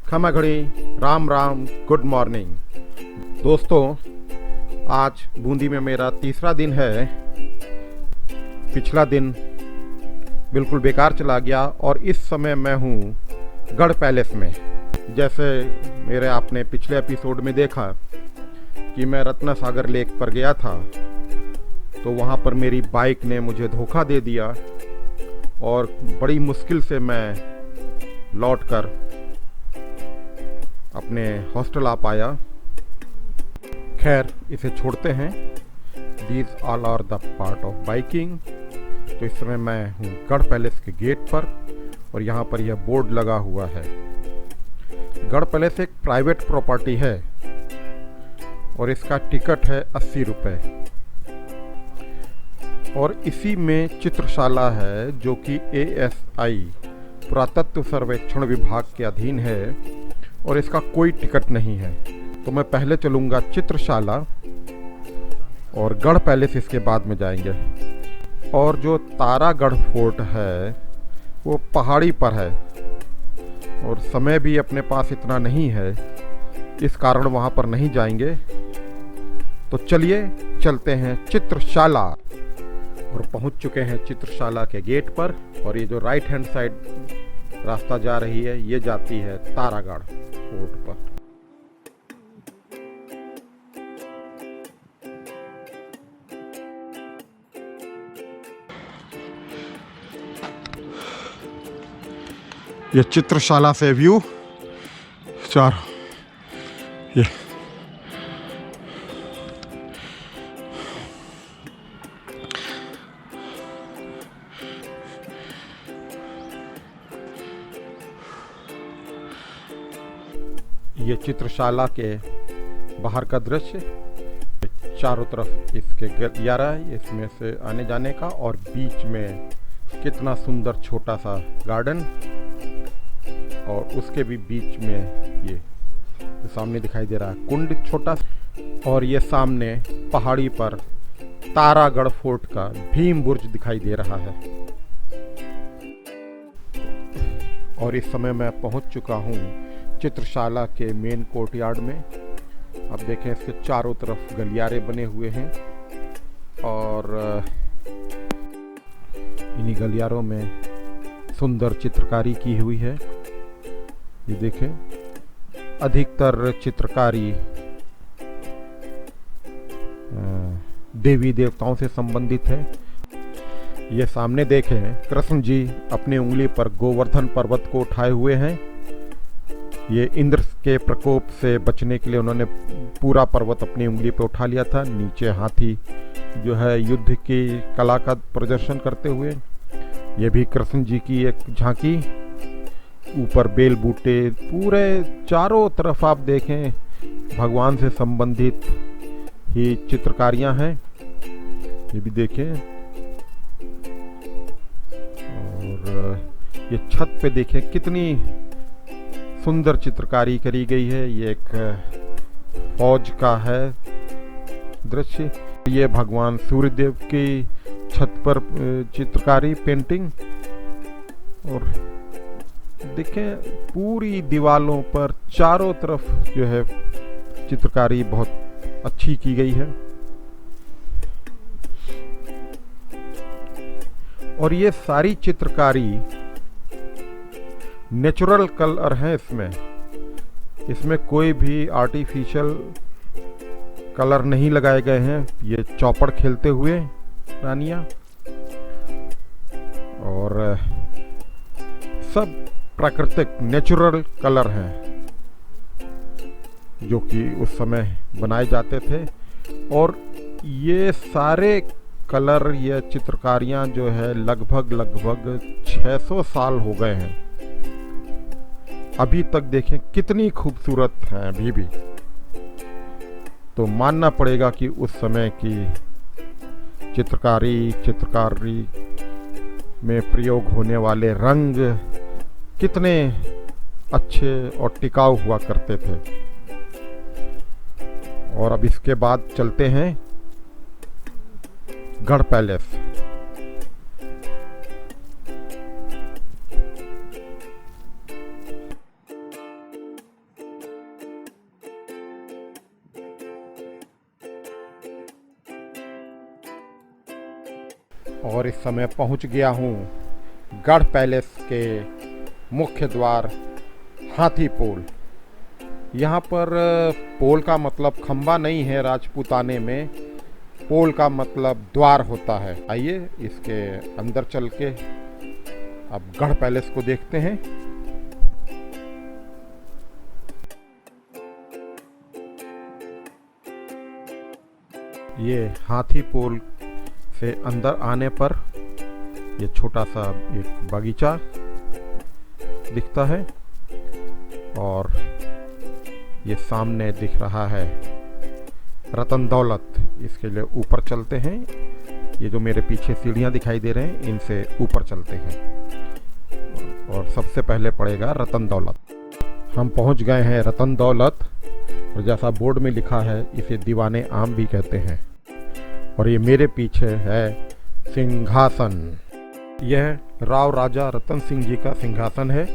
खमा घड़ी, Ram Ram, good morning. दोस्तों, आज बूंदी में मेरा तीसरा दिन है। पिछला दिन बिल्कुल बेकार चला गया और इस समय मैं हूँ गढ़ पैलेस में। जैसे मेरे आपने पिछले एपिसोड में देखा कि मैं रत्ना सागर लेक पर गया था, तो वहाँ पर मेरी बाइक ने मुझे धोखा दे दिया और बड़ी मुश्किल से मैं लौटकर अपने हॉस्टल आ पाया। खैर, इसे छोड़ते हैं। These all are the part of biking. तो इस समय मैं हूँ गढ़ पैलेस के गेट पर और यहाँ पर यह बोर्ड लगा हुआ है। गढ़ पैलेस एक प्राइवेट प्रॉपर्टी है और इसका टिकट है 80 रुपये। और इसी में चित्रशाला है जो कि ASI पुरातत्व सर्वेक्षण विभाग के अधीन है और इसका कोई टिकट नहीं है। तो मैं पहले चलूँगा चित्रशाला और गढ़ पैलेस इसके बाद में जाएंगे। और जो तारागढ़ फोर्ट है वो पहाड़ी पर है और समय भी अपने पास इतना नहीं है, इस कारण वहाँ पर नहीं जाएंगे। तो चलिए चलते हैं चित्रशाला। और पहुँच चुके हैं चित्रशाला के गेट पर। और ये जो राइट हैंड साइड रास्ता जा रही है ये जाती है तारागढ़ फोर्ट पर। ये चित्रशाला से व्यू चार ये चित्रशाला के बाहर का दृश्य। चारों तरफ इसके गलियारा है इसमें से आने जाने का, और बीच में कितना सुंदर छोटा सा गार्डन, और उसके भी बीच में ये सामने दिखाई दे रहा है कुंड छोटा सा। और ये सामने पहाड़ी पर तारागढ़ फोर्ट का भीम बुर्ज दिखाई दे रहा है। और इस समय मैं पहुंच चुका हूं चित्रशाला के मेन कोर्टयार्ड में। अब देखें, इसके चारों तरफ गलियारे बने हुए हैं और इन्हीं गलियारों में सुंदर चित्रकारी की हुई है। ये देखें, अधिकतर चित्रकारी देवी देवताओं से संबंधित है। ये सामने देखें, कृष्ण जी अपनी उंगली पर गोवर्धन पर्वत को उठाए हुए हैं। ये इंद्र के प्रकोप से बचने के लिए उन्होंने पूरा पर्वत अपनी उंगली पर उठा लिया था। नीचे हाथी जो है युद्ध की कला का प्रदर्शन करते हुए। ये भी कृष्ण जी की एक झांकी। ऊपर बेल बूटे, पूरे चारों तरफ आप देखें भगवान से संबंधित ही चित्रकारियां हैं। ये भी देखें। और ये छत पे देखें कितनी सुंदर चित्रकारी करी गई है। ये एक फौज का है दृश्य। ये भगवान सूर्यदेव की छत पर चित्रकारी पेंटिंग। और देखें, पूरी दीवालों पर चारों तरफ जो है चित्रकारी बहुत अच्छी की गई है। और ये सारी चित्रकारी नेचुरल कलर है। इसमें कोई भी आर्टिफिशियल कलर नहीं लगाए गए हैं। ये चौपड़ खेलते हुए रानियां, और सब प्राकृतिक नेचुरल कलर हैं जो कि उस समय बनाए जाते थे। और ये सारे कलर, ये चित्रकारियां जो है लगभग 600 साल हो गए हैं। अभी तक देखें कितनी खूबसूरत हैं अभी भी। तो मानना पड़ेगा कि उस समय की चित्रकारी में प्रयोग होने वाले रंग कितने अच्छे और टिकाऊ हुआ करते थे। और अब इसके बाद चलते हैं गढ़ पैलेस। और इस समय पहुंच गया हूं गढ़ पैलेस के मुख्य द्वार हाथी पोल। यहाँ पर पोल का मतलब खंबा नहीं है, राजपूताने में पोल का मतलब द्वार होता है। आइए इसके अंदर चल के अब गढ़ पैलेस को देखते हैं। ये हाथी पोल से अंदर आने पर ये छोटा सा एक बगीचा दिखता है और ये सामने दिख रहा है रतन दौलत। इसके लिए ऊपर चलते हैं। ये जो मेरे पीछे सीढ़ियाँ दिखाई दे रहे हैं, इनसे ऊपर चलते हैं और सबसे पहले पड़ेगा रतन दौलत। हम पहुंच गए हैं रतन दौलत, और जैसा बोर्ड में लिखा है इसे दीवाने आम भी कहते हैं। और ये मेरे पीछे है सिंहासन। यह राव राजा रतन सिंह जी का सिंहासन है,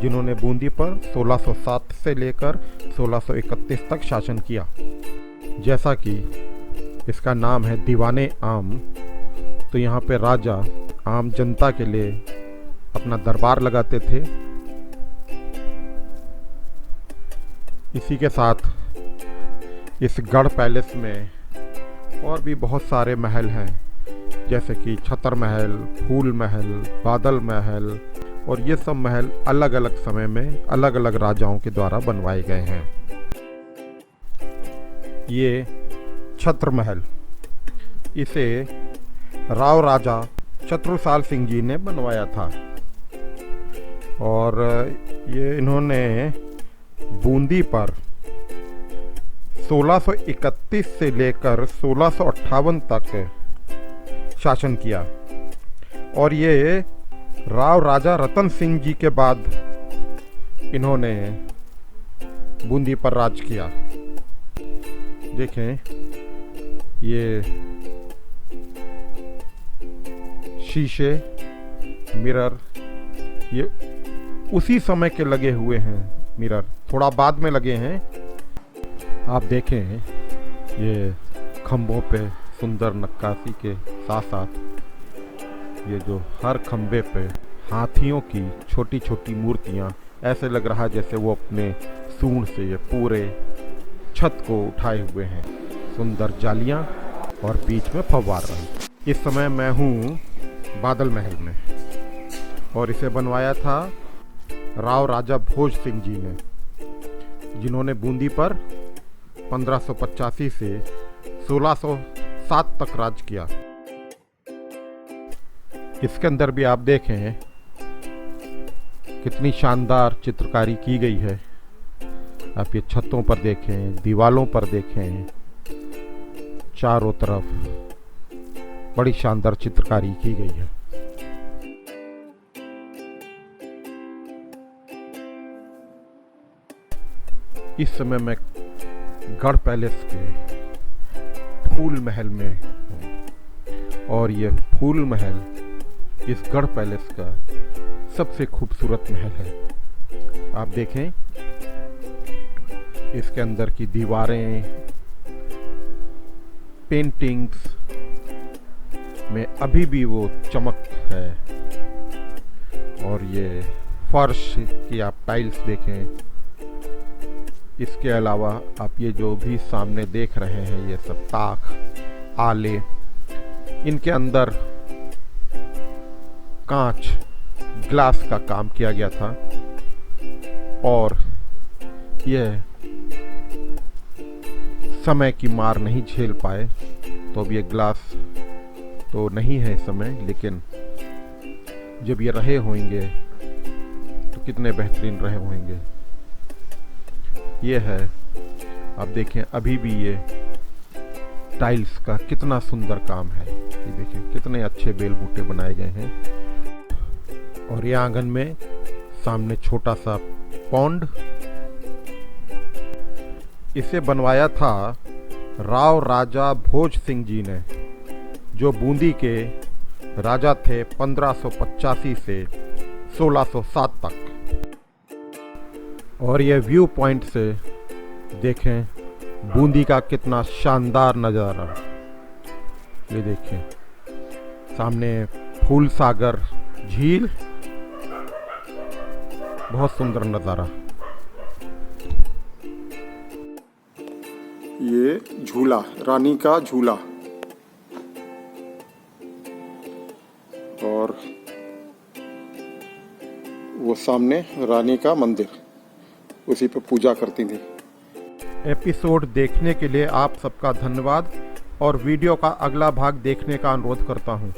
जिन्होंने बूंदी पर 1607 से लेकर 1631 तक शासन किया। जैसा कि इसका नाम है दीवाने आम, तो यहाँ पे राजा आम जनता के लिए अपना दरबार लगाते थे। इसी के साथ इस गढ़ पैलेस में और भी बहुत सारे महल हैं, जैसे कि छतर महल, फूल महल, बादल महल, और ये सब महल अलग अलग समय में अलग अलग राजाओं के द्वारा बनवाए गए हैं। ये छत्र महल, इसे राव राजा चतुरसाल सिंह जी ने बनवाया था और ये इन्होंने बूंदी पर 1631 से लेकर 1658 तक शासन किया। और ये राव राजा रतन सिंह जी के बाद इन्होंने बूंदी पर राज किया। देखें, ये शीशे, मिरर, ये उसी समय के लगे हुए हैं। मिरर थोड़ा बाद में लगे हैं। आप देखें, ये खंभों पे सुंदर नक्काशी के साथ साथ ये जो हर खंभे पे हाथियों की छोटी छोटी मूर्तियाँ, ऐसे लग रहा जैसे वो अपने सूंड से ये पूरे छत को उठाए हुए हैं। सुंदर जालियाँ और बीच में फव्वार रही। इस समय मैं हूँ बादल महल में और इसे बनवाया था राव राजा भोज सिंह जी ने, जिन्होंने बूंदी पर 1585 से 1607 तक राज किया। इसके अंदर भी आप देखें कितनी शानदार चित्रकारी की गई है। आप ये छतों पर देखें, दीवालों पर देखें, चारों तरफ बड़ी शानदार चित्रकारी की गई है। इस समय मैं गढ़ पैलेस के फूल महल में हूँ और ये फूल महल इस गढ़ पैलेस का सबसे खूबसूरत महल है। आप देखें, इसके अंदर की दीवारें, पेंटिंग्स में अभी भी वो चमक है। और ये फर्श की आप टाइल्स देखें। इसके अलावा आप ये जो भी सामने देख रहे हैं, ये सब ताक, आले, इनके अंदर कांच, ग्लास का काम किया गया था। और यह समय की मार नहीं झेल पाए, तो अब ये ग्लास तो नहीं है इस समय, लेकिन जब ये रहे होंगे तो कितने बेहतरीन रहे होंगे। ये है, आप देखें, अभी भी ये टाइल्स का कितना सुंदर काम है। ये देखें कितने अच्छे बेल बूटे बनाए गए हैं। और ये आंगन में सामने छोटा सा पौंड, इसे बनवाया था राव राजा भोज सिंह जी ने, जो बूंदी के राजा थे 1585 से 1607 तक। और ये व्यू पॉइंट से देखें बूंदी का कितना शानदार नज़ारा। ये देखें सामने फूल सागर झील, बहुत सुंदर नज़ारा। ये झूला, रानी का झूला, और वो सामने रानी का मंदिर, उसी पे पूजा करती थी। एपिसोड देखने के लिए आप सबका धन्यवाद और वीडियो का अगला भाग देखने का अनुरोध करता हूँ।